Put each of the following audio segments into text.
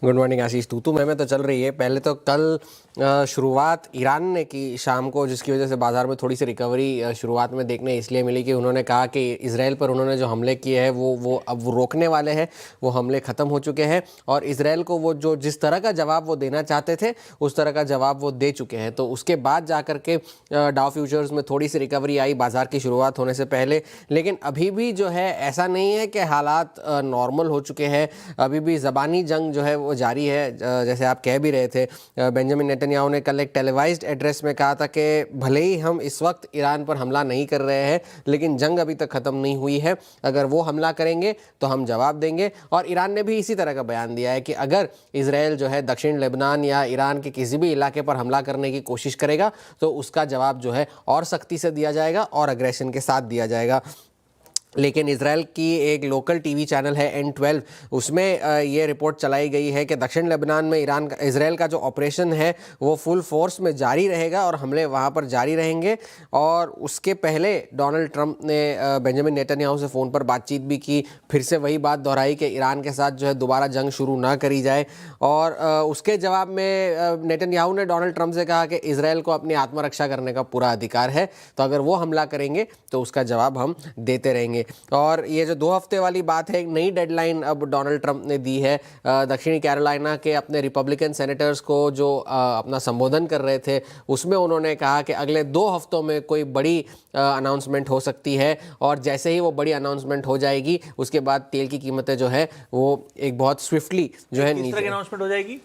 Good morning आशीष। तू मैं तो चल रही है। पहले तो कल शुरुआत ईरान ने की शाम को, जिसकी वजह से बाज़ार में थोड़ी सी रिकवरी शुरुआत में देखने इसलिए मिली कि उन्होंने कहा कि इजराइल पर उन्होंने जो हमले किए हैं वो अब वो रोकने वाले हैं। वो हमले ख़त्म हो चुके हैं और इजराइल को वो जो जिस तरह का जवाब वो देना चाहते थे उस तरह का जवाब वो दे चुके हैं। तो उसके बाद जा कर के डाउ फ्यूचर्स में थोड़ी सी रिकवरी आई बाज़ार की शुरुआत होने से पहले। लेकिन अभी भी जो है ऐसा नहीं है कि हालात नॉर्मल हो चुके हैं। अभी भी ज़बानी जंग जो है वो जारी है। जैसे आप कह भी रहे थे, बेंजामिन नेतन्याहू ने कल एक टेलीवाइज्ड एड्रेस में कहा था कि भले ही हम इस वक्त ईरान पर हमला नहीं कर रहे हैं लेकिन जंग अभी तक ख़त्म नहीं हुई है। अगर वो हमला करेंगे तो हम जवाब देंगे। और ईरान ने भी इसी तरह का बयान दिया है कि अगर इजराइल जो है दक्षिण लेबनान या ईरान के किसी भी इलाके पर हमला करने की कोशिश करेगा तो उसका जवाब जो है और सख्ती से दिया जाएगा और अग्रेशन के साथ दिया जाएगा। लेकिन इजराइल की एक लोकल टीवी चैनल है N12, उसमें ये रिपोर्ट चलाई गई है कि दक्षिण लेबनान में इजराइल का जो ऑपरेशन है वो फुल फोर्स में जारी रहेगा और हमले वहाँ पर जारी रहेंगे। और उसके पहले डोनाल्ड ट्रंप ने बेंजामिन नेतन्याहू से फ़ोन पर बातचीत भी की, फिर से वही बात दोहराई कि ईरान के साथ जो है दोबारा जंग शुरू ना करी जाए। और उसके जवाब में नेतन्याहू ने डोनाल्ड ट्रंप से कहा कि इजराइल को अपनी आत्मरक्षा करने का पूरा अधिकार है, तो अगर वो हमला करेंगे तो उसका जवाब हम देते रहेंगे। और ये जो 2 हफ्ते वाली बात है, एक नई डेडलाइन अब डोनाल्ड ट्रंप ने दी है। दक्षिणी कैरोलिना के अपने रिपब्लिकन सेनेटर्स को जो अपना संबोधन कर रहे थे उसमें उन्होंने कहा कि अगले 2 हफ्तों में कोई बड़ी अनाउंसमेंट हो सकती है और जैसे ही वो बड़ी अनाउंसमेंट हो जाएगी उसके बाद तेल की कीमतें जो है वो एक बहुत स्विफ्टली जो है किस तरह की अनाउंसमेंट हो जाएगी?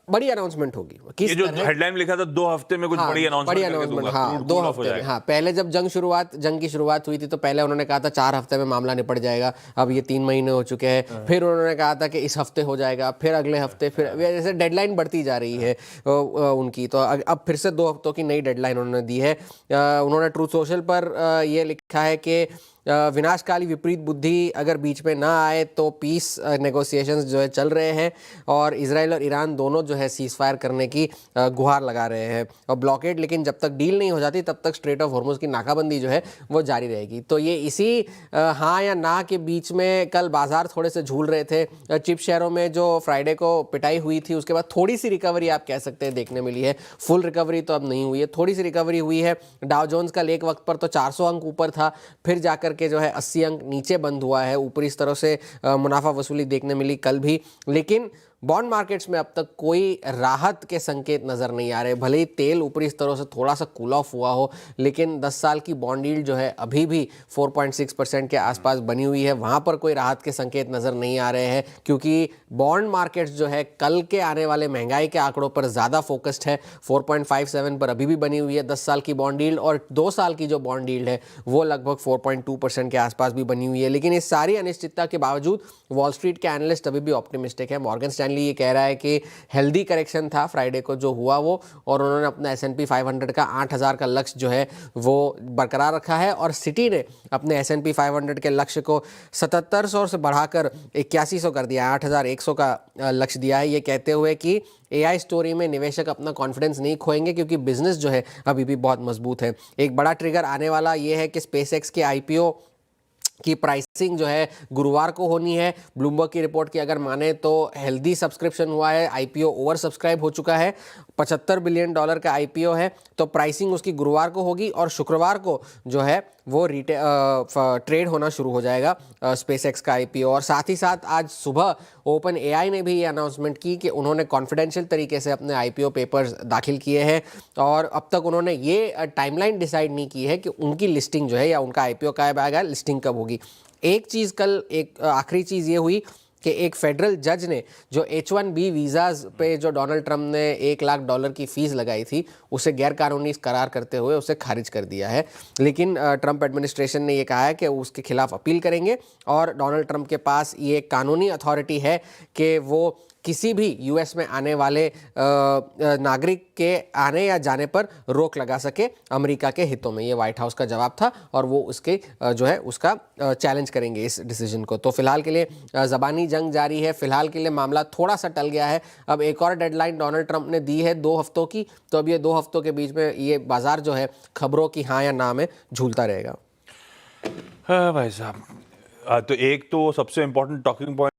बड़ी अनाउंसमेंट होगी। ये जो हेडलाइन लिखा था 2 हफ्ते में कुछ बड़ी अनाउंसमेंट, हाँ 2 हफ्ते में। हाँ, पहले जब जंग की शुरुआत हुई थी तो पहले उन्होंने कहा था 4 हफ्ते में मामला निपट जाएगा। अब ये 3 महीने हो चुके हैं। फिर उन्होंने कहा था कि इस हफ्ते हो जाएगा, फिर अगले हफ्ते, फिर जैसे डेडलाइन बढ़ती जा रही है उनकी। तो अब फिर से 2 हफ्तों की नई डेडलाइन उन्होंने दी है। उन्होंने ट्रूथ सोशल पर ये लिखा है कि विनाशकाली विपरीत बुद्धि अगर बीच में ना आए तो पीस नेगोशिएशंस जो है चल रहे हैं और इजराइल और ईरान दोनों जो है सीज फायर करने की गुहार लगा रहे हैं और ब्लॉकेड। लेकिन जब तक डील नहीं हो जाती तब तक स्ट्रेट ऑफ हॉर्मुज़ की नाकाबंदी जो है वो जारी रहेगी। तो ये इसी हाँ या ना के बीच में कल बाजार थोड़े से झूल रहे थे। चिप शेयरों में जो फ्राइडे को पिटाई हुई थी उसके बाद थोड़ी सी रिकवरी आप कह सकते हैं देखने मिली है। फुल रिकवरी तो अब नहीं हुई है, थोड़ी सी रिकवरी हुई है। डाउ जोन्स का एक वक्त पर तो 400 अंक ऊपर था, फिर जाकर के जो है 80 अंक नीचे बंद हुआ है। ऊपर इस तरह से मुनाफा वसूली देखने मिली कल भी। लेकिन बॉन्ड मार्केट्स में अब तक कोई राहत के संकेत नज़र नहीं आ रहे। भले ही तेल ऊपरी स्तरों से थोड़ा सा कूल ऑफ हुआ हो लेकिन 10 साल की बॉन्ड यील्ड जो है अभी भी 4.6% के आसपास बनी हुई है। वहाँ पर कोई राहत के संकेत नज़र नहीं आ रहे हैं क्योंकि बॉन्ड मार्केट्स जो है कल के आने वाले महंगाई के आंकड़ों पर ज़्यादा फोकस्ड है। 4.57 पर अभी भी बनी हुई है 10 साल की बॉन्ड यील्ड और 2 साल की जो बॉन्ड यील्ड है वो लगभग 4.2% के आसपास भी बनी हुई है। लेकिन इस सारी अनिश्चितता के बावजूद वॉल स्ट्रीट के एनालिस्ट अभी भी ऑप्टिमिस्टिक है। मॉर्गन स्टैनली ये कह रहा है कि हेल्दी करेक्शन था फ्राइडे को जो हुआ वो, और उन्होंने अपना S&P 500 का 8000 का लक्ष्य जो है वो बरकरार रखा है। और सिटी ने अपने S&P 500 के लक्ष्य को 7700 से बढ़ाकर 8100 कर दिया है, 8100 का लक्ष्य दिया है। ये कहते हुए कि AI स्टोरी में निवेशक अपना कॉन्फिडेंस नहीं खोएंगे क्योंकि बिजनेस जो है अभी भी बहुत मजबूत है। एक बड़ा ट्रिगर आने वाला ये है कि SpaceX के IPO की प्राइसिंग जो है गुरुवार को होनी है। ब्लूमबर्ग की रिपोर्ट की अगर माने तो हेल्दी सब्सक्रिप्शन हुआ है, IPO ओवर सब्सक्राइब हो चुका है, $75 बिलियन का IPO है। तो प्राइसिंग उसकी गुरुवार को होगी और शुक्रवार को जो है वो ट्रेड होना शुरू हो जाएगा SpaceX का IPO। और साथ ही साथ आज सुबह OpenAI ने भी ये अनाउंसमेंट की कि उन्होंने कॉन्फिडेंशियल तरीके से अपने IPO पेपर्स दाखिल किए हैं और अब तक उन्होंने ये टाइमलाइन डिसाइड नहीं की है कि उनकी लिस्टिंग जो है या उनका IPO कब आएगा, लिस्टिंग कब होगी। एक चीज़ कल, एक आखिरी चीज़ ये हुई कि एक फेडरल जज ने जो H1B वीज़ाज़ पे जो डोनाल्ड ट्रंप ने $1 लाख की फ़ीस लगाई थी उसे गैरकानूनी करार करते हुए उसे खारिज कर दिया है। लेकिन ट्रंप एडमिनिस्ट्रेशन ने ये कहा है कि उसके खिलाफ अपील करेंगे और डोनाल्ड ट्रंप के पास ये कानूनी अथॉरिटी है कि वो किसी भी US में आने वाले नागरिक के आने या जाने पर रोक लगा सके अमेरिका के हितों में। ये व्हाइट हाउस का जवाब था और वो उसके जो है उसका चैलेंज करेंगे इस डिसीजन को। तो फिलहाल के लिए ज़बानी जंग जारी है। फिलहाल के लिए मामला थोड़ा सा टल गया है। अब एक और डेडलाइन डोनाल्ड ट्रंप ने दी है 2 हफ्तों की। तो अब ये 2 हफ्तों के बीच में ये बाजार जो है खबरों की हाँ या ना में झूलता रहेगा। हाँ भाई साहब, तो एक तो सबसे इम्पोर्टेंट टॉकिंग पॉइंट